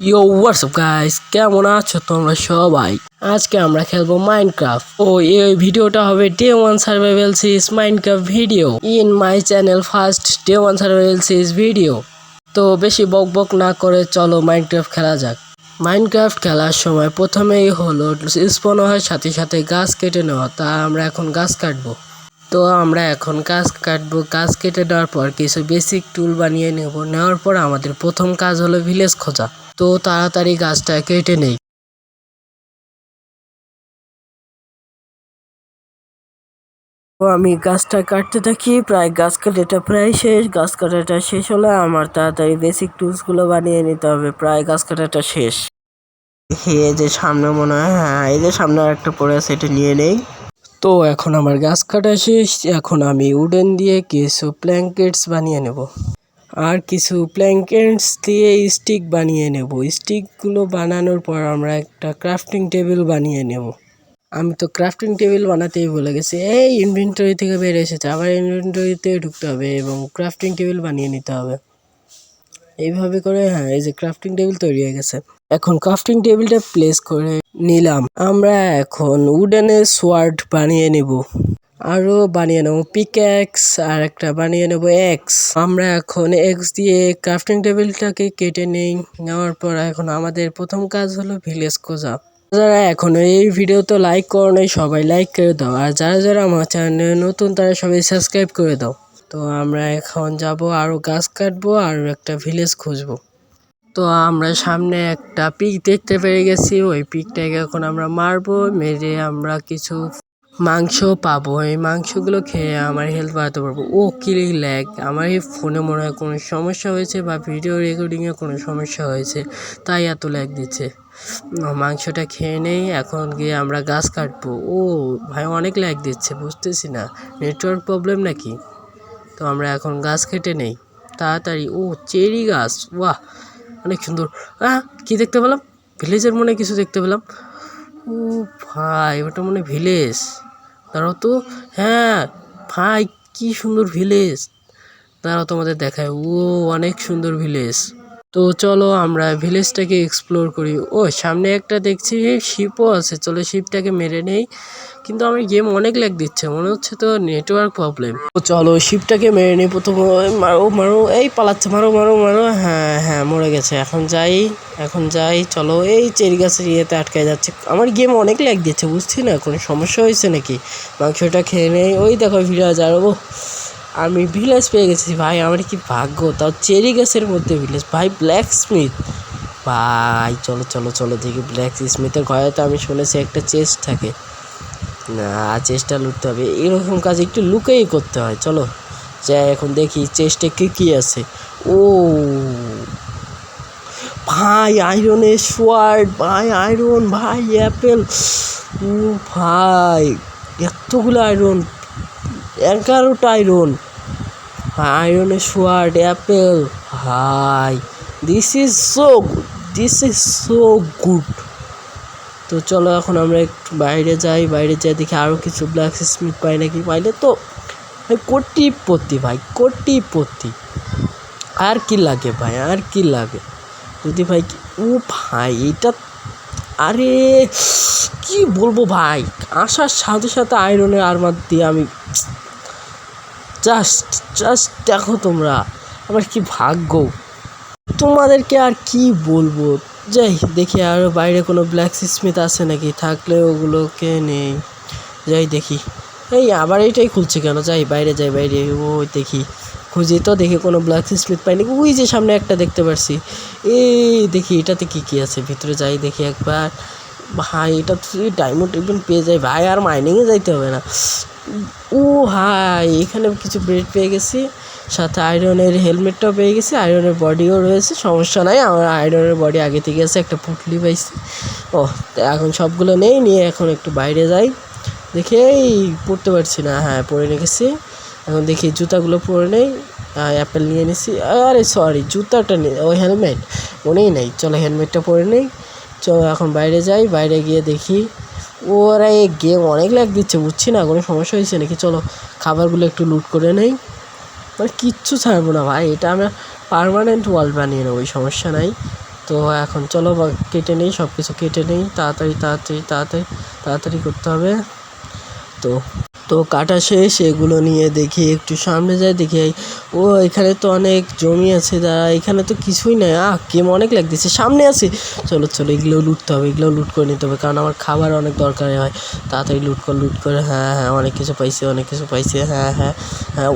ইয়ো WhatsApp guys, কেমন আছো তোমরা সবাই? আজকে আমরা খেলবো মাইনক্রাফট। এই ভিডিওটা হবে day 1 survival series Minecraft video in my channel first day 1 survival series video. তো বেশি বকবক না করে চলো মাইনক্রাফট খেলা যাক। মাইনক্রাফট খেলার সময় প্রথমেই হলো স্পন হওয়ার সাথে সাথে গাছ কেটে নেওয়া। তা আমরা এখন গাছ কাটবো। তো আমরা এখন গাছ কাটবো। গাছ কেটে নেওয়ার পর কিছু বেসিক টুল বানিয়ে নেওয়ার পর আমাদের প্রথম কাজ হলো ভিলেজ খোঁজা। তো তাড়াতাড়ি গাছটা কেটে নেই। তো আমি গাছটা কাটতে থাকি, প্রায় গাছ কাটাটা প্রায় শেষ। গাছ কাটাটা শেষ হলে আমার তাড়াতাড়ি বেসিক টুলস গুলো বানিয়ে নিতে হবে। প্রায় গাছ কাটাটা শেষ। এই যে সামনে মনে হয়, হ্যাঁ এই যে সামনে একটা পড়ে আছে, এটা নিয়ে নেই। তো এখন আমার গাছ কাটা শেষ। এখন আমি উডেন দিয়ে কিছু প্ল্যাঙ্কেটস বানিয়ে নেব, আর কিছু প্ল্যাঙ্কেটস দিয়ে স্টিক বানিয়ে নেব। স্টিকগুলো বানানোর পর আমরা একটা ক্রাফটিং টেবিল বানিয়ে নেব। আমি তো ক্রাফটিং টেবিল বানাতেই ভুলে গেছি। এই ইনভেন্টরি থেকে বের এসেছে, আবার ইনভেন্টরিতে ঢুকতে হবে এবং ক্রাফটিং টেবিল বানিয়ে নিতে হবে। এইভাবে করে, হ্যাঁ এই যে ক্রাফটিং টেবিল তৈরি হয়ে গেছে। এখন ক্রাফটিং টেবিলটা প্লেস করে নিলাম। আমরা এখন উডেনের সোয়ার্ড বানিয়ে নেব, আরো বানিয়ে নেব পিক্যাক্স, আর একটা বানিয়ে নেব এক্স। আমরা এখন এক্স দিয়ে ক্রাফটিং টেবিলটাকে কেটে নেওয়ার পর এখন আমাদের প্রথম কাজ হলো ভিলেজ খোঁজা। যারা এখনো এই ভিডিওতে লাইক করো নাই, সবাই লাইক করে দাও, আর যারা যারা আমার চ্যানেলে নতুন তারা সবাই সাবস্ক্রাইব করে দাও। তো আমরা এখন যাব, আরো গাছ কাটবো, আর একটা ভিলেজ খুঁজবো। তো আমরা সামনে একটা পিক দেখতে পেয়ে গেছি। ওই পিকটাকে এখন আমরা মারবো, মেরে আমরা কিছু মাংস পাবো। এই মাংসগুলো খেয়ে আমার হেলথ বাড়াতে পারবো। ও কি ল্যাগ! আমার এই ফোনে মনে হয় কোনো সমস্যা হয়েছে, বা ভিডিও রেকর্ডিংয়ে কোনো সমস্যা হয়েছে, তাই এত ল্যাগ দিচ্ছে। মাংসটা খেয়ে নেই, এখন গিয়ে আমরা গাছ কাটবো। ও ভাই, অনেক ল্যাগ দিচ্ছে, বুঝতেছি না নেটওয়ার্ক প্রবলেম নাকি। তো আমরা এখন গাছ কেটে নেই তাড়াতাড়ি। ও চেরি গাছ, বাহ অনেক সুন্দর। কি দেখতে পেলাম? ভিলেজের মনে কিছু দেখতে পেলাম। ও ভাই, ওটা মনে ভিলেজ। দাঁড়াও তো, হ্যাঁ ভাই কি সুন্দর ভিলেজ। দাঁড়াও তোমাদের দেখায়। ও অনেক সুন্দর ভিলেজ। তো চলো আমরা ভিলেজটাকে এক্সপ্লোর করি। ও সামনে একটা দেখছি শিপও আছে, চলো শিপটাকে মেরে নেই। কিন্তু আমার গেম অনেক ল্যাগ দিচ্ছে, মনে হচ্ছে তো নেটওয়ার্ক প্রবলেম। তো চলো শিপটাকে মেরে নিই প্রথমে। মারো মারো, এই পালাচ্ছে, মারো মারো মারো। হ্যাঁ হ্যাঁ মরে গেছে। এখন যাই চলো। এই চেরি গাছের ইয়েতে আটকে যাচ্ছে। আমার গেম অনেক ল্যাগ দিচ্ছে, বুঝছি না কোনো সমস্যা হয়েছে নাকি। মাংসটা খেয়ে নেই। ওই দেখো ভিলেজ, আর ও আমি ভিলেজ পেয়ে গেছি ভাই। আমার কি ভাগ্য, তাও চেরি গাছের মধ্যে ভিলেজ ভাই। ব্ল্যাক স্মিথ ভাই, চলো চলো চলো দেখি। ব্ল্যাক স্মিথের ঘরে তো আমি শুনেছি একটা চেস্ট থাকে। না, চেষ্টা লুটতে হবে, এরকম কাজ একটু লুকেই করতে হয়। চলো যাই এখন দেখি চেস্টে কি আছে। ও ভাই, আয়রনের সোয়ার্ড ভাই, আয়রন ভাই, অ্যাপেল। ও ভাই, এতগুলো আয়রন, 11টা আয়রন। আয়রনের সোয়ার্ড, অ্যাপেল ভাই, দিস ইজ সো গুড। তো চলো এখন আমরা একটু বাইরে যাই দেখি আরও কিছু ব্ল্যাক স্মিথ পাই নাকি। পাইলে তো ভাই কোটিপতি, ভাই কোটিপতি। আর কি লাগে ভাই, আর কি লাগে যদি ভাই। ও ভাই এটা, আরে কি বলবো ভাই, আসার সাথে সাথে আয়রনের আর্মার দিয়ে আমি জাস্ট দেখো তোমরা আমার কি ভাগ্য। তোমাদেরকে আর কি বলবো। যাই দেখি আরও বাইরে কোনো ব্ল্যাক স্মিথ আছে নাকি, থাকলে ওগুলোকে নেই। যাই দেখি। এই আবার এইটাই খুলছে কেন? যাই বাইরে ও দেখি, খুঁজি তো দেখি কোনো ব্ল্যাক স্মিথ পাই নাকি। ওই যে সামনে একটা দেখতে পারছি। এই দেখি এটাতে কি আছে, ভিতরে যাই দেখি একবার। ভাই এটা ডায়মন্ড ইভেন্ট পেয়ে যায় ভাই, আর মাইনিংয়ে যাইতে হবে না। ও ভাই, এখানে কিছু ব্রেড পেয়ে গেছি, সাথে আয়রনের হেলমেটটাও পেয়ে গেছি, আয়রনের বডিও রয়েছে। সমস্যা নাই, আমার আয়রনের বডি আগে থেকে আছে, একটা পুটলি পাইছি। ও এখন সবগুলো নিয়ে এখন একটু বাইরে যাই দেখি। এই পড়তে পারছি না, হ্যাঁ পরে রেখেছি। এখন দেখি জুতাগুলো পরে নেই। অ্যাপেল নিয়ে নিছি, আরে সরি জুতাটা নেই, ওই হেলমেট মনেই নেই। চলো হেলমেটটা পরে নেই। চলো এখন বাইরে যাই, বাইরে গিয়ে দেখি। ওরা এই গেম অনেক ল্যাগ দিচ্ছে, বুঝছি না কোনো সমস্যা হয়েছে নাকি। চলো খাবারগুলো একটু লুট করে নেই। মানে কিচ্ছু ছাড়বো না ভাই, এটা আমরা পার্মানেন্ট ওয়াল বানিয়ে নেবো, ওই সমস্যা নাই। তো এখন চলো কেটে নেই, সব কিছু কেটে নেই, তাড়াতাড়ি তাড়াতাড়ি তাড়াতাড়ি তাড়াতাড়ি করতে হবে। তো তো কাটা শেষ, এগুলো নিয়ে দেখি একটু সামনে যাই, দেখি ও এখানে তো অনেক জমি আছে, দাঁড়া এখানে তো কিছুই নেই, গেম অনেক লাগতেছে, সামনে আছে। চলো চলো এগুলো লুটতে হবে, এগুলো লুট করে নিতে হবে, কারণ আমার খাবার অনেক দরকার হয়। তাড়াতাড়ি লুট করে, হ্যাঁ হ্যাঁ অনেক কিছু পাইছে, অনেক কিছু পাইছে, হ্যাঁ হ্যাঁ হ্যাঁ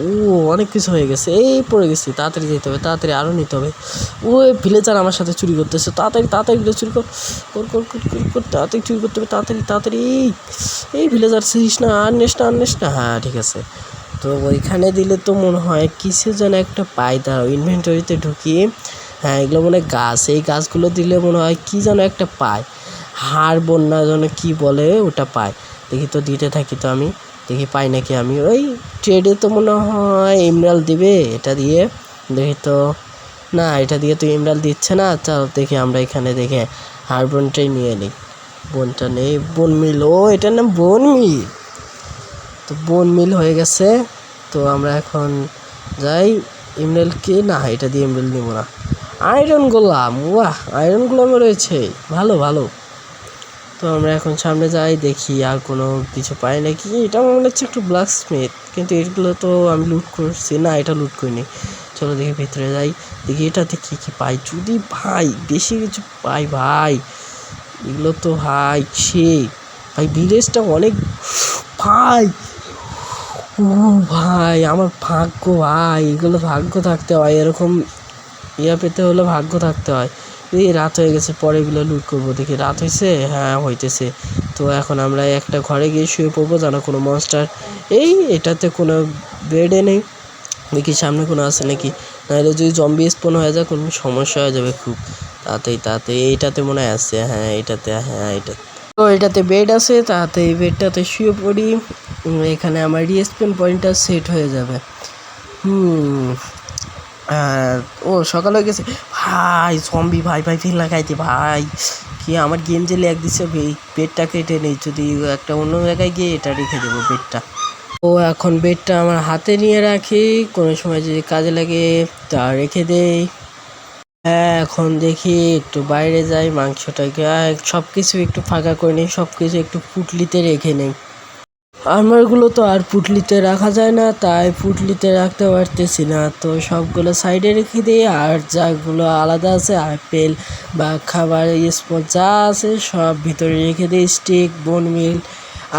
অনেক কিছু হয়ে গেছে, এই পড়ে গেছি, তাড়াতাড়ি যেতে হবে, তাড়াতাড়ি আরও নিতে হবে। ভিলেজার আমার সাথে চুরি করতেছে, তাড়াতাড়ি তাড়াতাড়ি চুরি কর কর কর কর কর কর, তাড়াতাড়ি চুরি করতে হবে, তাড়াতাড়ি তাড়াতাড়ি। এই ভিলেজার ছিস না, আর নিস না, হ্যাঁ ঠিক আছে। তো ওইখানে দিলে তো মনে হয় কিছু যেন একটা পাই, দাঁড়াও ইনভেন্টরিতে ঢুকি, হ্যাঁ এগুলো মনে হয় গাছ, এই গাছগুলো দিলে মনে হয় কি যেন একটা পায়, হাড় বন্যা যেন কি বলে ওটা পায়, দেখি তো দিতে থাকি, তো আমি দেখি পাই নাকি। আমি ওই ট্রেডে তো মনে হয় এমরাল দিবে, এটা দিয়ে দেখি তো, না এটা দিয়ে তো এমরাল দিচ্ছে না। চল দেখি আমরা এখানে দেখে হাড় বোনটাই নিয়ে নিই, বোনটা নেই, বোন মিল, ও এটার নাম বোন মিল। তো বোন মিল হয়ে গেছে। তো আমরা এখন যাই, ইমরেলকে না, এটা দিয়ে ইমরেল নিব না, আয়রন গোলাম, আয়রন গোলামও রয়েছে, ভালো ভালো। তো আমরা এখন সামনে যাই, দেখি আর কোনো কিছু পাই নাকি, এটা মনে হচ্ছে একটু ব্ল্যাক স্মিথ, কিন্তু এগুলো তো আমি লুট করছি না, এটা লুট করিনি। চলো দেখি ভিতরে যাই, দেখি এটাতে কী কী পাই, যদি ভাই বেশি কিছু পাই ভাই, এগুলো তো ভাই ভাই ভিলেজটা অনেক ভাই, ভাই আমার ভাগ্য ভাই, এগুলো ভাগ্য থাকতে হয়, এরকম পেতে হলে ভাগ্য থাকতে হয়। এই রাত হয়ে গেছে, পরে এগুলো লুট করবো, দেখি রাত হয়েছে, হ্যাঁ হইতেছে। তো এখন আমরা একটা ঘরে গিয়ে শুয়ে পড়বো, যেন কোনো মনস্টার, এটাতে কোনো বেডে নেই, দেখি সামনে কোনো আছে নাকি, নাহলে যদি জম্বি স্পন হয়ে যায় কোনো সমস্যা হয়ে যাবে খুব তাড়াতাড়ি। এইটাতে মনে হয় আছে, হ্যাঁ এটাতে, হ্যাঁ এটা তো এটাতে বেড আছে, তাতে এই বেডটাতে শুয়ে পড়ি, এখানে আমার রিস্পন পয়েন্টটা সেট হয়ে যাবে। সকাল হয়ে গেছে ভাই, জম্বি ভাই ফিল লাগাইতে ভাই, কি আমার গেম যে ল্যাগ দিচ্ছে, বেডটা কেটে নেই, যদি একটা অন্য জায়গায় গিয়ে এটা রেখে দেবো বেডটা। এখন বেডটা আমার হাতে নিয়ে রাখি, কোনো সময় যদি কাজে লাগে তা রেখে দেই। এখন দেখি একটু বাইরে যাই, মাংসটাকে সব কিছু একটু ফাঁকা করে নিই, সব কিছু একটু পুটলিতে রেখে নেই। আমারগুলো তো আর পুটলিতে রাখা যায় না, তাই পুটলিতে রাখতে পারতেছি না, তো সবগুলো সাইডে রেখে দিই, আর যাগুলো আলাদা আছে আপেল বা খাবার স্পট যা আছে সব ভিতরে রেখে দিই, স্টিক বোন মিল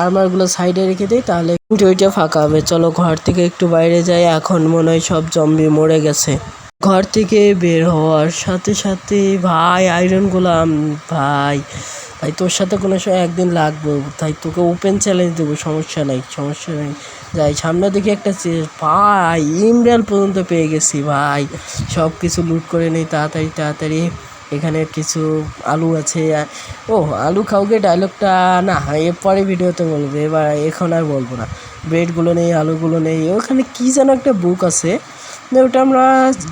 আর্মারগুলো সাইডে রেখে দিই, তাহলে ওইটা ফাঁকা হবে। চলো ঘর থেকে একটু বাইরে যাই, এখন মনে হয় সব জম্বি মরে গেছে। ঘর থেকে বের হওয়ার সাথে সাথে ভাই আয়রন গোলাম, ভাই ভাই তোর সাথে কোনো সময় একদিন লাগবো, তাই তোকে ওপেন চ্যালেঞ্জ দেবো, সমস্যা নাই যাই সামনে দেখি একটা ভাই ইমরান পর্যন্ত পেয়ে গেছি ভাই, সব কিছু লুট করে নেই তাড়াতাড়ি। এখানে কিছু আলু আছে, আলু খাওগে ডায়লগটা না এরপরে ভিডিওতে বলবো, এখন আর বলবো না। ব্রেডগুলো নেই, আলুগুলো নেই, ওখানে কী যেন একটা বুক আছে, ওটা আমরা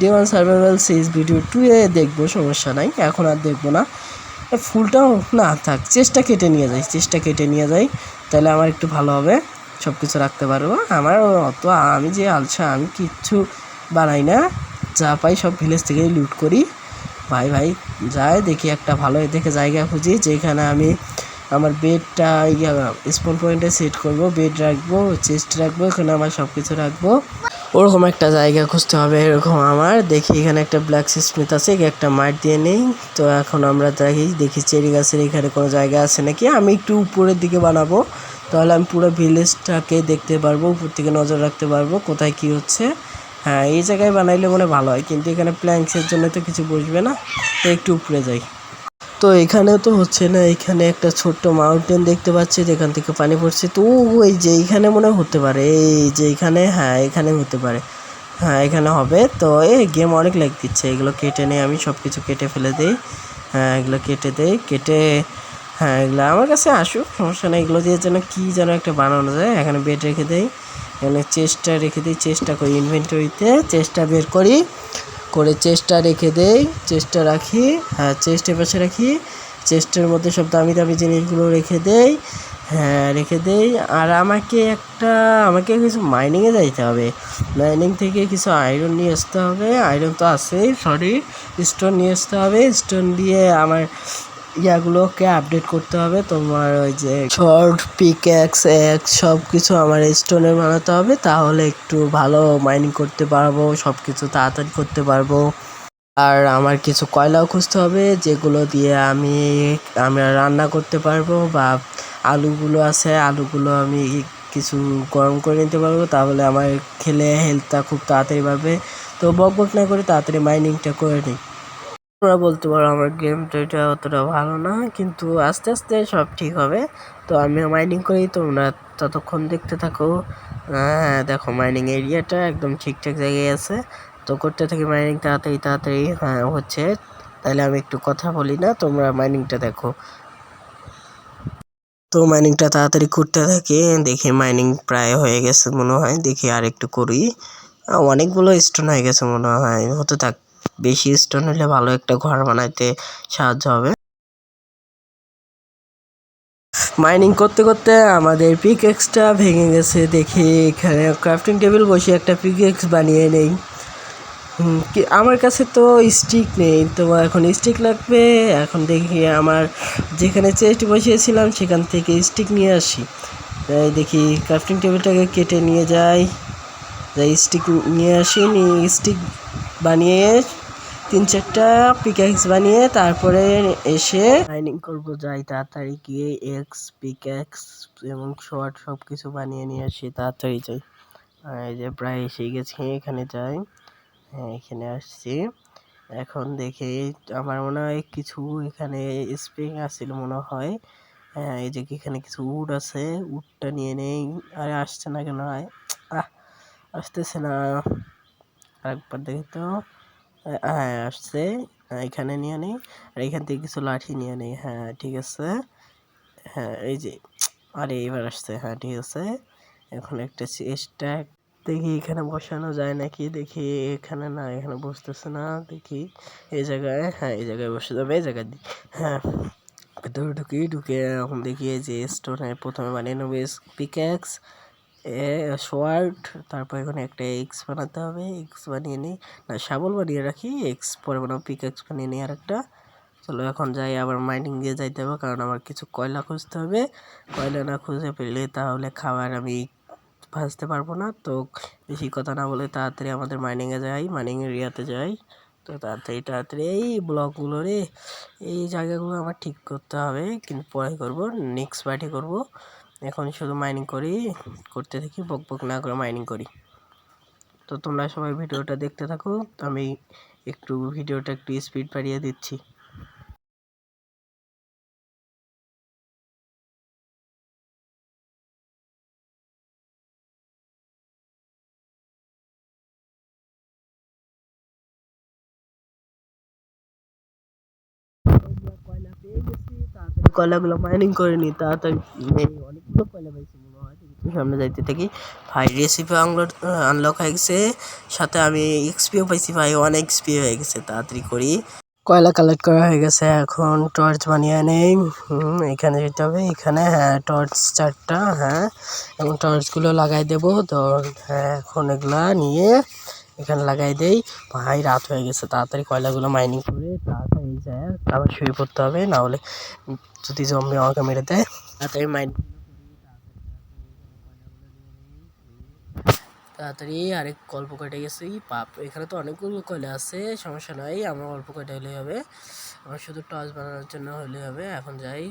ডে 1 সার্ভাইভাল সিরিজ ভিডিও 2-এ দেখবো, সমস্যা নাই, এখন আর দেখবো না। ফুলটাও না থাক, চেষ্টা কেটে নিয়ে যাই, তাহলে আমার একটু ভালো হবে, সব কিছু রাখতে পারবো। আমার অত আমি যে আলসা, আমি কিচ্ছু বানাই না, যা পাই সব ভিলেজ থেকেই লুট করি ভাই। যাই দেখি একটা ভালো দেখে জায়গা খুঁজি, যেখানে আমি আমার বেডটা স্পন পয়েন্টে সেট করবো, বেড রাখবো, চেস্ট রাখবো, এখানে আমার সব কিছু রাখবো, ওরকম একটা জায়গা খুঁজতে হবে। এরকম আমার দেখি এখানে একটা ব্ল্যাক স্মিথ আছে, একটা মাঠ দিয়ে নেই। তো এখন আমরা দেখি চেরি গাছের এখানে কোনো জায়গা আছে নাকি, আমি একটু উপরের দিকে বানাবো, তাহলে আমি পুরো ভিলেজটাকে দেখতে পারবো, উপর থেকে নজর রাখতে পারবো কোথায় কি হচ্ছে। হ্যাঁ এই জায়গায় বানাইলে মনে ভালো হয়, কিন্তু এখানে প্ল্যাঙ্কসের জন্য তো কিছু বসবে না, একটু উপরে যাই। তো এখানেও তো হচ্ছে না, এখানে একটা ছোট্ট মাউন্টেন দেখতে পাচ্ছি যেখান থেকে পানি পড়ছে, তো এই যে এইখানে মনে হতে পারে, এই যে এইখানে, হ্যাঁ এখানে হতে পারে, হ্যাঁ এখানে হবে। তো গেম অনেক লাইক দিচ্ছে, এগুলো কেটে নেই, আমি সব কিছু কেটে ফেলে দিই, হ্যাঁ এগুলো কেটে হ্যাঁ এগুলো আমার কাছে আসুক, সমস্যা নেই, এগুলো দিয়ে যেন কী যেন একটা বানানো যায়। এখানে বেড রেখে দেই, এখানে চেস্টটা রেখে দিই, চেষ্টা করি ইনভেন্টরিতে চেষ্টা বের করি, করে চেষ্টা রেখে দেই, চেষ্টা রাখি, হ্যাঁ চেস্টের পাশে রাখি, চেস্টের মধ্যে সব দামি জিনিসগুলো রেখে দেই, হ্যাঁ রেখে দেই। আর আমাকে কিছু মাইনিংয়ে যাইতে হবে। মাইনিং থেকে কিছু আয়রন নিয়ে আসতে হবে, আয়রন তো আছেই, সরি, স্টোন নিয়ে আসতে হবে। স্টোন দিয়ে আমার ইয়াগুলোকে আপডেট করতে হবে। তোমার ওই যে শর্ট পিক্যাক্স সব কিছু আমার স্টোনের বানাতে হবে, তাহলে একটু ভালো মাইনিং করতে পারবো, সব কিছু তাড়াতাড়ি করতে পারবো। আর আমার কিছু কয়লাও খুঁজতে হবে, যেগুলো দিয়ে আমি রান্না করতে পারবো, বা আলুগুলো আছে, আলুগুলো আমি কিছু গরম করে নিতে পারবো, তাহলে আমার খেলে হেলথটা খুব তাড়াতাড়ি বাড়বে। তো বক না করে তাড়াতাড়ি মাইনিংটা করে নিই। তোমরা বলতে পারো আমার গেমটা এটা অতটা ভালো না, কিন্তু আস্তে আস্তে সব ঠিক হবে। তো আমিও মাইনিং করি, তোমরা ততক্ষণ দেখতে থাকো। হ্যাঁ দেখো, মাইনিং এরিয়াটা একদম ঠিকঠাক জায়গায় আছে। তো করতে থাকি মাইনিং, তাড়াতাড়ি তাড়াতাড়ি হ্যাঁ হচ্ছে। তাহলে আমি একটু কথা বলি না, তোমরা মাইনিংটা দেখো। তো মাইনিংটা তাড়াতাড়ি করতে থাকি, দেখি মাইনিং প্রায় হয়ে গেছে মনে হয়, দেখি আর একটু করি। অনেকগুলো স্টোন হয়ে গেছে মনে হয়, হতে থাক। বেশি স্টোন হলে ভালো একটা ঘর বানাইতে সাহায্য হবে। মাইনিং করতে করতে আমাদের পিকএক্সটা ভেঙে গেছে, দেখি এখানে ক্রাফটিং টেবিল বসে একটা পিকএক্স বানিয়ে নেই। আমার কাছে তো স্টিক নেই, তো এখন স্টিক লাগবে। এখন দেখি আমার যেখানে চেস্ট বসিয়েছিলাম সেখান থেকে স্টিক নিয়ে আসি। তাই দেখি ক্রাফটিং টেবিলটাকে কেটে নিয়ে যাই, স্টিক নিয়ে আসি, স্টিক বানিয়ে 3-4টা পিক্যাক্স বানিয়ে তারপরে এসে মাইনিং করবো। যাই তাড়াতাড়ি গিয়ে পিক্যাক্স এবং শর্ট সব কিছু বানিয়ে নিয়ে আসি, তাড়াতাড়ি যাই। এই যে প্রায় এসে গেছি, এখানে যাই। হ্যাঁ এখানে আসছি। এখন দেখি আমার মনে হয় কিছু এখানে স্প্রিং আসছিল মনে হয়। হ্যাঁ এই যে এখানে কিছু উড আছে, উডটা নিয়ে নেই। আরে আসছে না কেন? আসতেছে না, আরেকবার দেখি তো। হ্যাঁ আসছে, এখানে নিয়ে নেই। আর এখান থেকে কিছু লাঠি নিয়ে নেই। হ্যাঁ ঠিক আছে, হ্যাঁ এই যে, আরে এবার আসছে, হ্যাঁ ঠিক আছে। এখন একটা স্ট্যাক দেখি এখানে বসানো যায় নাকি, দেখি এখানে না, এখানে বসতেছে না, দেখি এই জায়গায়, হ্যাঁ এই জায়গায় বসে যাবে, এই জায়গায় হ্যাঁ ভেতরে ঢুকে এখন দেখি এই যে স্টোনে প্রথমে বানিয়ে নেবো পিক্যাক্স, শোয়ার্ড, তারপর এখানে একটা এক্স বানাতে হবে, এক্স বানিয়ে নিই, না শাবল বানিয়ে রাখি, এক্স পরে বানাবো, পিক্যাক্স বানিয়ে নিই আর একটা। চলো এখন যাই, আবার মাইনিং দিয়ে যাইতে হবে, কারণ আমার কিছু কয়লা খুঁজতে হবে। কয়লা না খুঁজে পেলে তাহলে খাবার আমি ভাজতে পারবো না। তো বেশি কথা না বলে তাড়াতাড়ি আমাদের মাইনিংয়ে যাই, মাইনিং এরিয়াতে যাই। তো তাড়াতাড়ি তাড়াতাড়ি এই ব্লকগুলো রে, এই জায়গাগুলো আমার ঠিক করতে হবে, কিন্তু পরে করব, নেক্সট পার্টি করব। এখন শুধু মাইনিং করি, করতে থাকি, বক না করে মাইনিং করি। তো তোমরা সবাই ভিডিওটা দেখতে থাকো, আমি ভিডিওটা একটু স্পিড বাড়িয়ে দিচ্ছি। কয়লা পেয়ে গেছি, তাড়াতাড়ি কয়লাগুলো মাইনিং করে নি, তাড়াতাড়ি অনেকগুলো কয়লা পাইছি মনে হয়। সামনে যাইতে থাকি ভাই, রেসিপি আনলক হয়ে গেছে, সাথে আমি এক্সপিও পাইছি ভাই, অনেক এক্সপি হয়ে গেছে, তাড়াতাড়ি করি। কয়লা কালেক্ট করা হয়ে গেছে, এখন টর্চ বানিয়ে নেই। এখানে যেতে হবে, এখানে হ্যাঁ টর্চ 4টা, হ্যাঁ এবং টর্চগুলো লাগাই দেবো। তো হ্যাঁ এখন এগুলা নিয়ে এখানে লাগাই দেই। ভাই রাত হয়ে গেছে, তাড়াতাড়ি কয়লাগুলো মাইনিং করে তাড়াতাড়ি যায় আবার শুয়ে পড়তে হবে, না হলে যদি জম্বি আমাকে মেরে দেয়। তাড়াতাড়ি তাড়াতাড়ি আরেক গল্প কেটে গেছি পাপ, এখানে তো অনেকগুলো কয়লা আছে, সমস্যা নাই, আমার অল্প কয়টা হলেই হবে, আমার শুধু টর্চ বানানোর জন্য হলেই হবে। এখন যাই,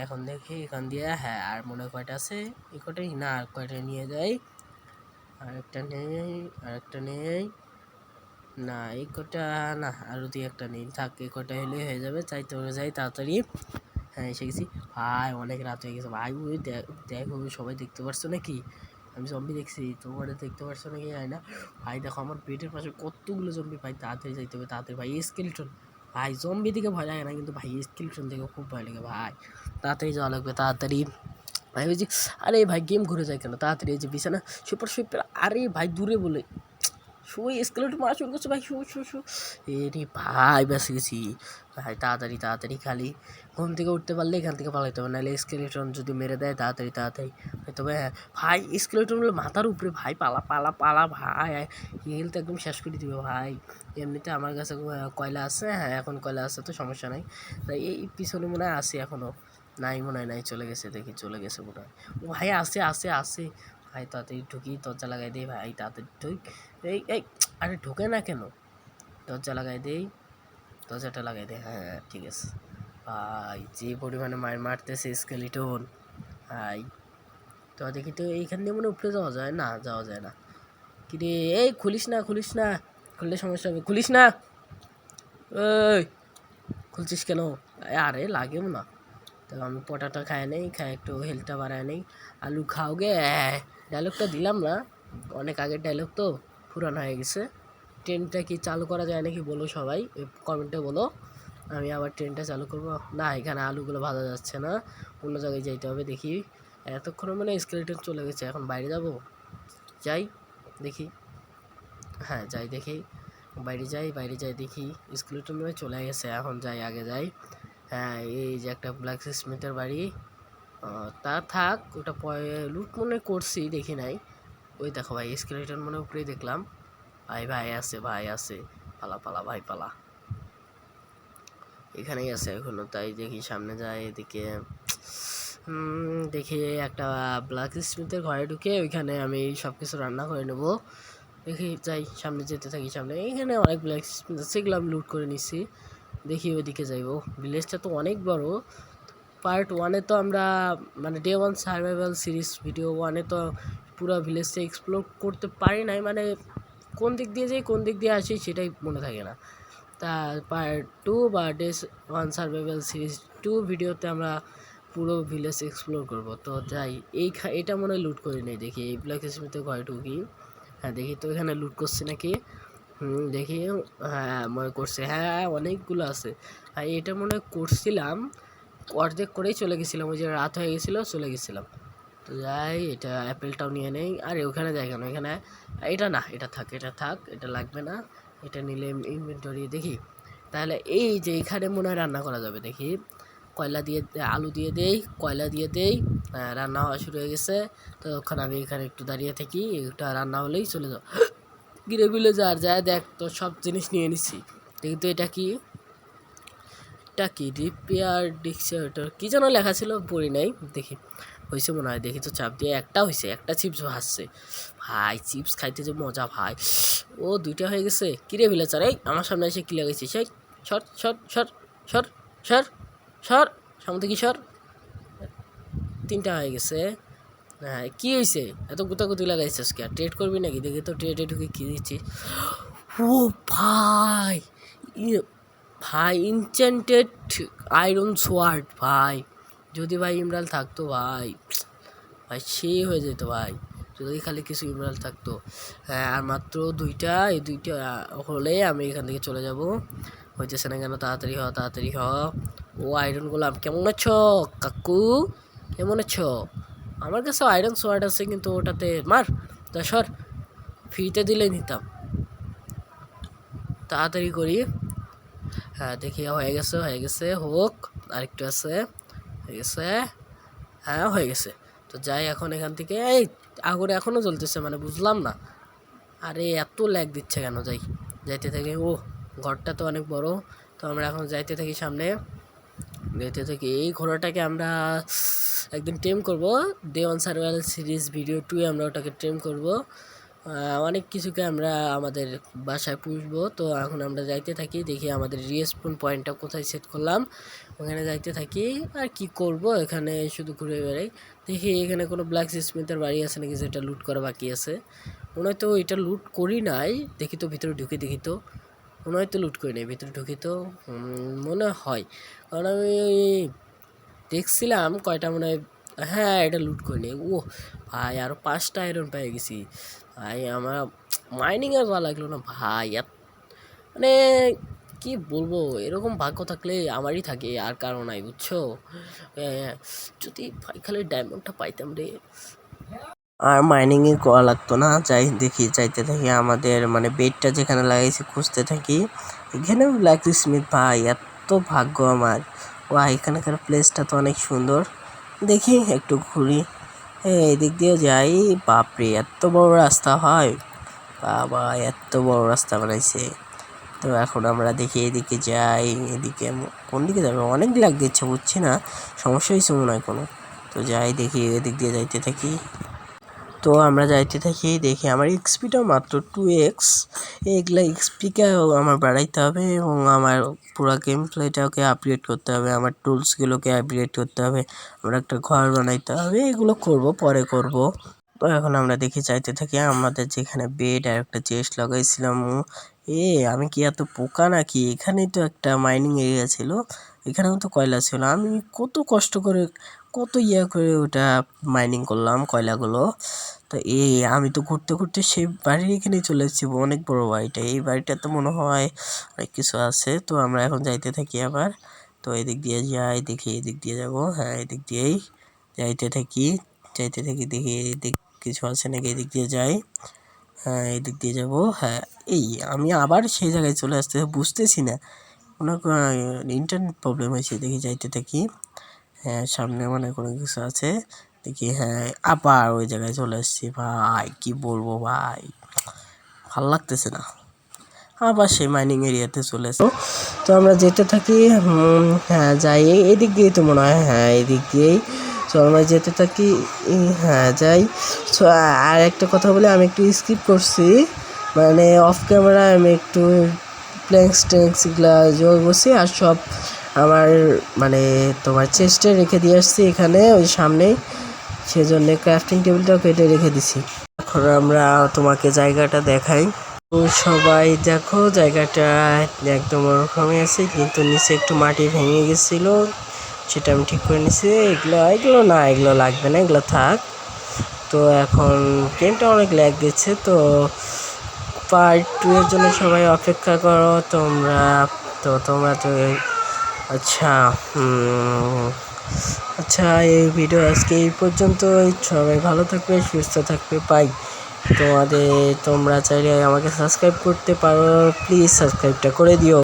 এখন দেখি এখান দিয়ে, হ্যাঁ আর মনে হয় কয়টা আছে, এই কটাই না, আর কয়টা নিয়ে যাই, আরেকটা নেই, আরেকটা নেই, না এই কটা না, আরও দুই একটা নেই, থাক এই কটা হলে হয়ে যাবে। চাইতে হবে যাই তাড়াতাড়ি। হ্যাঁ এসে গেছি ভাই, অনেক রাত হয়ে গেছে ভাই, ওই দেখো সবাই দেখতে পারছো নাকি, আমি জম্বি দেখছি, তোমরা দেখতে পারছো নাকি হয় না ভাই? দেখো আমার পেটের পাশে কতগুলো জম্বি ভাই, তাড়াতাড়ি যাইতে হবে, তাড়াতাড়ি ভাই। স্কেলিটন ভাই, জম্বি দিকে ভয় লাগে না, কিন্তু ভাই স্কেলিটন দেখে খুব ভয় লাগে ভাই, তাড়াতাড়ি যাওয়া লাগবে, তাড়াতাড়ি ভাই। ওই যে আরে ভাই গেম ঘুরে যায় কেন, তাড়াতাড়ি এই যে বিছানা সুপার সুপার, আরে ভাই দূরে বলে শুই স্কেলেটন মারা শুরু করছে ভাই, শু এরে ভাই বেঁচে গেছি ভাই। তাড়াতাড়ি খালি ঘুম থেকে উঠতে পারলে এখান থেকে পালাইতে হবে, নাহলে স্কেলেটন যদি মেরে দেয় তাড়াতাড়ি তবে ভাই স্কেলেটন হলো মাথার উপরে ভাই, পালা ভাই, হেলথ একদম শেষ করে দিবে ভাই। এমনিতে আমার কাছে কয়লা আছে, হ্যাঁ এখন কয়লা আছে তো সমস্যা নাই। তাই এই পিছনে মনে হয় আসে এখনও, নাই মনে হয় নাই, চলে গেছে, দেখি চলে গেছে মনে হয়। ও ভাই আসে ভাই, তাড়াতাড়ি ঢুকি, দরজা লাগাই দিই ভাই, তাড়াতাড়ি ঢুক। এই আরে ঢুকে না কেন, দরজা লাগাই দেই, দরজাটা লাগাই দেয়, হ্যাঁ ঠিক আছে ভাই। যে পরিমাণে মার মারতেছে স্কেলিটন ভাই। তো দেখি তো এইখান দিয়ে মনে উপরে যাওয়া যায় না, যাওয়া যায় না। কিরে এই খুলিস না, খুললে সমস্যা হবে, খুলিস না, এই খুলছিস কেন? আরে লাগেও না। তো আমি পটাটা খাই নেই, খাই একটু হেলথটা বাড়ায় নেই। আলু খাওগে, ডায়লগটা দিলাম না, অনেক আগের ডায়লগ তো পুরানো হয়ে গেছে। ট্রেনটা কি চালু করা যায় নাকি বলো সবাই, কমেন্টে বলো, আমি আবার ট্রেনটা চালু করবো। না এখানে আলুগুলো ভাজা যাচ্ছে না, অন্য জায়গায় যাইতে হবে। দেখি এতক্ষণ মানে স্কেলেটন চলে গেছে, এখন বাইরে যাব, যাই দেখি, হ্যাঁ যাই দেখি, বাইরে যাই দেখি স্কেলেটন মনে চলে গেছে, এখন যাই আগে যাই। হ্যাঁ এই যে একটা ব্ল্যাক স্মিথের বাড়ি, তা থাক, ওটা লুট মনে করছি, দেখি নাই। ওই দেখো ভাই স্কেলেটন মনে উপরেই দেখলাম, ভাই আছে, পালা ভাই পালা, এখানেই আছে এখনো। তাই দেখি সামনে যায়, এদিকে দেখি একটা ব্ল্যাক স্মিথের ঘরে ঢুকে ওইখানে আমি সব কিছু রান্না করে নেব। দেখি যাই, সামনে যেতে থাকি, সামনে এইখানে অনেক ব্ল্যাক স্মিথ আছে, এগুলো আমি লুট করে নিচ্ছি। দেখি ওইদিকে যাইব, ভিলেজটা তো অনেক বড়। পার্ট 1-এ তো আমরা মানে ডে 1 সার্ভাইভাল সিরিজ ভিডিও 1-এ তো পুরো ভিলেজটা এক্সপ্লোর করতে পারি নাই, মানে কোন দিক দিয়ে যাই কোন দিক দিয়ে আসি সেটাই মনে থাকে না। তা পার্ট 2 বা ডে 1 সার্ভাইভাল সিরিজ 2 ভিডিওতে আমরা পুরো ভিলেজ এক্সপ্লোর করব। তো যাই, এটা মনে হয় লুট করে নেই, দেখি এই ব্ল্যাক স্মিথের ঘরে ঢুকি। হ্যাঁ দেখি তো এখানে লুট করছে নাকি, দেখি, হ্যাঁ মনে করছে, হ্যাঁ অনেকগুলো আছে ভাই, এটা মনে করছিলাম অর্ধেক করেই চলে গেছিলাম, ওই যে রাত হয়ে গেছিলো চলে গেছিলাম। তো যাই, এটা অ্যাপেলটাও নিয়ে নেই। আরে ওখানে যাই কেন, এখানে এটা না, এটা থাক, এটা লাগবে না, এটা নিলে ইনভেন্টরি। দেখি তাহলে এই যে এখানে মনে হয় রান্না করা যাবে, দেখি কয়লা দিয়ে, আলু দিয়ে দেই, কয়লা দিয়ে দেই, রান্না হওয়া শুরু হয়ে গেছে। তো ওখানে আমি এখানে একটু দাঁড়িয়ে থাকি, এটা রান্না হলেই চলে যাও গিরে বিলে যায় দেখ, তো সব জিনিস নিয়ে নিচ্ছি। দেখি তো এটা কি রিপেয়ার ডিক্সেটর কি যেন লেখা ছিল, পড়ি নাই, দেখি হয়েছে মনে হয়। দেখি তো চাপ দিয়ে একটা হয়েছে, একটা চিপস ভাসছে ভাই, চিপস খাইতে যে মজা ভাই। ও দুইটা হয়ে গেছে, কিরে ভিলেচার, এই আমার সামনে এসে কি লাগাইছে, সেই সর সর সর সর সর সর সামনে কি সর, তিনটা হয়ে গেছে। হ্যাঁ কী হয়েছে, এত গুতাগুতি লাগাইছিস কে, ট্রেড করবি নাকি? দেখি তো ট্রেডে ঢুকে কী দিচ্ছি। ও ভাই, ভাই ইনচেন্টেড আয়রন সোয়ার্ড ভাই, যদি ভাই ইমরাল থাকতো ভাই, সেই হয়ে যেত ভাই, যদি খালি কিছু ইমরাল থাকতো। হ্যাঁ আর মাত্র দুইটা, এই দুইটা হলে আমি এখান থেকে চলে যাব। হইতেছে না কেন, তাড়াতাড়ি হ। ও আয়রন গোলাম কেমন আছো কাকু, কেমন আছো? আমার কাছে আয়রন সোয়ার্ড আছে, কিন্তু ওটাতে মার দশর ফ্রিতে দিলে নিতাম। তাড়াতাড়ি করি, হ্যাঁ দেখি হয়ে গেছে হোক, আরেকটু আছে, হয়ে গেছে, হ্যাঁ হয়ে গেছে। তো যাই এখন এখান থেকে, এই আগুন এখনও জ্বলতেছে, মানে বুঝলাম না, আরে এত ল্যাগ দিচ্ছে কেন? যাইতে থাকি, ও ঘরটা তো অনেক বড়। তো আমরা এখন যাইতে থাকি সামনে, যেতে থাকি। এই ঘোড়াটাকে আমরা একদিন টেম করব, ডে 1 সার্ভাইভাল সিরিজ ভিডিও 2-এ আমরা ওটাকে টেম করব। অনেক কিছুকে আমরা আমাদের বাসায় পুষবো। তো এখন আমরা যাইতে থাকি, দেখি আমাদের রিস্পন পয়েন্টটা কোথায় সেট করলাম, ওখানে যাইতে থাকি। আর কি করব, এখানে শুধু ঘুরে বেড়াই, দেখি এখানে কোনো ব্ল্যাক স্মিথের বাড়ি আছে নাকি যেটা লুট করা বাকি আছে। মনে হয় তো এটা লুট করি নাই, দেখি তো ভিতরে ঢুকে দেখি তো, মনে হয় তো লুট করি নাই, ভিতরে ঢুকি তো মনে হয়, কারণ আমি দেখছিলাম কয়টা মনে হয়, হ্যাঁ এটা লুট করে নি। ও ভাই আরও 5টা আয়রন পেয়ে গেছি ভাই, আমার মাইনিংয়ে ভালো লাগলো না ভাই, মানে কি বলবো, এরকম ভাগ্য থাকলে আমারই থাকে, আর কারো নাই বুঝছো। যদি ভাই খালি ডায়মন্ডটা পাইতাম রে। আর মাইনিং এ করা লাগতো না। যাই দেখি যাইতে থাকি আমাদের মানে বেডটা যেখানে লাগাইছি খুঁজতে থাকি। এখানেও ব্ল্যাক স্মিথ ভাই, এত ভাগ্য আমার। এখানকার প্লেসটা তো অনেক সুন্দর। দেখি একটু ঘুরি, এদিক দিয়ে যাই। বাপরে, এত বড় রাস্তা হয়! বাবা, এত বড় রাস্তা বানাইছে। তো এখন আমরা দেখি এদিকে যাই। এদিকে কোন দিকে যাবে, অনেক লাগ দিচ্ছে, বুঝছি না, সমস্যা হয়েছে মনে হয় কোনো। তো যাই দেখি, এদিক দিয়ে যাইতে থাকি। তো আমরা যাইতে থাকি, দেখি আমার এক্সপিটাও মাত্র 2x। এগুলা এক্সপিকেও আমার বাড়াইতে হবে এবং আমার পুরো গেম প্লেটাকে আপগ্রেড করতে হবে, আমার টুলসগুলোকে আপগ্রেড করতে হবে, আমরা একটা ঘর বানাইতে হবে। এগুলো করব, পরে করব। তো এখন আমরা দেখি যাইতে থাকি আমাদের যেখানে বেড আর একটা চেস্ট লাগাইছিলাম। আমি কি এত পোকা নাকি? এখানেই তো একটা মাইনিং এরিয়া ছিল, এখানেও তো কয়লা ছিল। আমি কত কষ্ট করে, কত করে ওটা মাইনিং করলাম কয়লাগুলো। তো আমি তো ঘুরতে ঘুরতে সেই বাড়ির এখানেই চলে এসেছি, অনেক বড় বাড়িটা। এই বাড়িটা তো মনে হয় অনেক কিছু আছে। তো আমরা এখন যাইতে থাকি আবার। তো এদিক দিয়ে যাই, দেখি এদিক দিয়ে যাব। হ্যাঁ, এদিক দিয়েই যাইতে থাকি। দেখি এদিক কিছু আছে নাকি, এদিক দিয়ে যাই। হ্যাঁ, এদিক দিয়ে যাব। হ্যাঁ, আমি আবার সেই জায়গায় চলে আসতে বুঝতেছি না, মনে ইন্টারনেট প্রবলেম হয়েছে। দেখি যাইতে থাকি। হ্যাঁ, সামনে মানে কোনো কিছু আছে দেখি। হ্যাঁ, আবার ওই জায়গায় চলে আসছি। ভাই কি বলবো ভাই, ভাল লাগতেছে না। আবার সেই মাইনিং এরিয়াতে চলে আসি। তো আমরা যেতে থাকি। হ্যাঁ, যাই এদিক দিয়েই তো মনে হয়। হ্যাঁ, এদিক দিয়েই। তো আমরা যেতে থাকি। হ্যাঁ, যাই। সো আর একটা কথা বলে, আমি একটু স্কিপ করছি, মানে অফ ক্যামেরা আমি একটু প্ল্যাঙ্কস ট্যাঙ্কস এগুলা জোর বসি আর সব আমার মানে তোমার চেস্টে রেখে দিয়ে আসছি এখানে ওই সামনেই, সেজন্য ক্রাফটিং টেবিলটাও কেটে রেখে দিছি। এখন আমরা তোমাকে জায়গাটা দেখাই। তো সবাই দেখো, জায়গাটা একদম ওরকমই আছে, কিন্তু নিচে একটু মাটি ভেঙে গেছিলো, সেটা আমি ঠিক করে নিছি। এগুলো লাগবে না, এগুলো থাক। তো এখন গেমটা অনেক ল্যাগ দিচ্ছে, তো পার্ট 2 এর জন্য সবাই অপেক্ষা করো তোমরা। তো আচ্ছা, আচ্ছা, এই ভিডিও আজকে এই পর্যন্তই। সবাই ভালো থাকবে, সুস্থ থাকবে। বাই। তোমরা চাইলে আমাকে সাবস্ক্রাইব করতে পারো, প্লিজ সাবস্ক্রাইবটা করে দিও।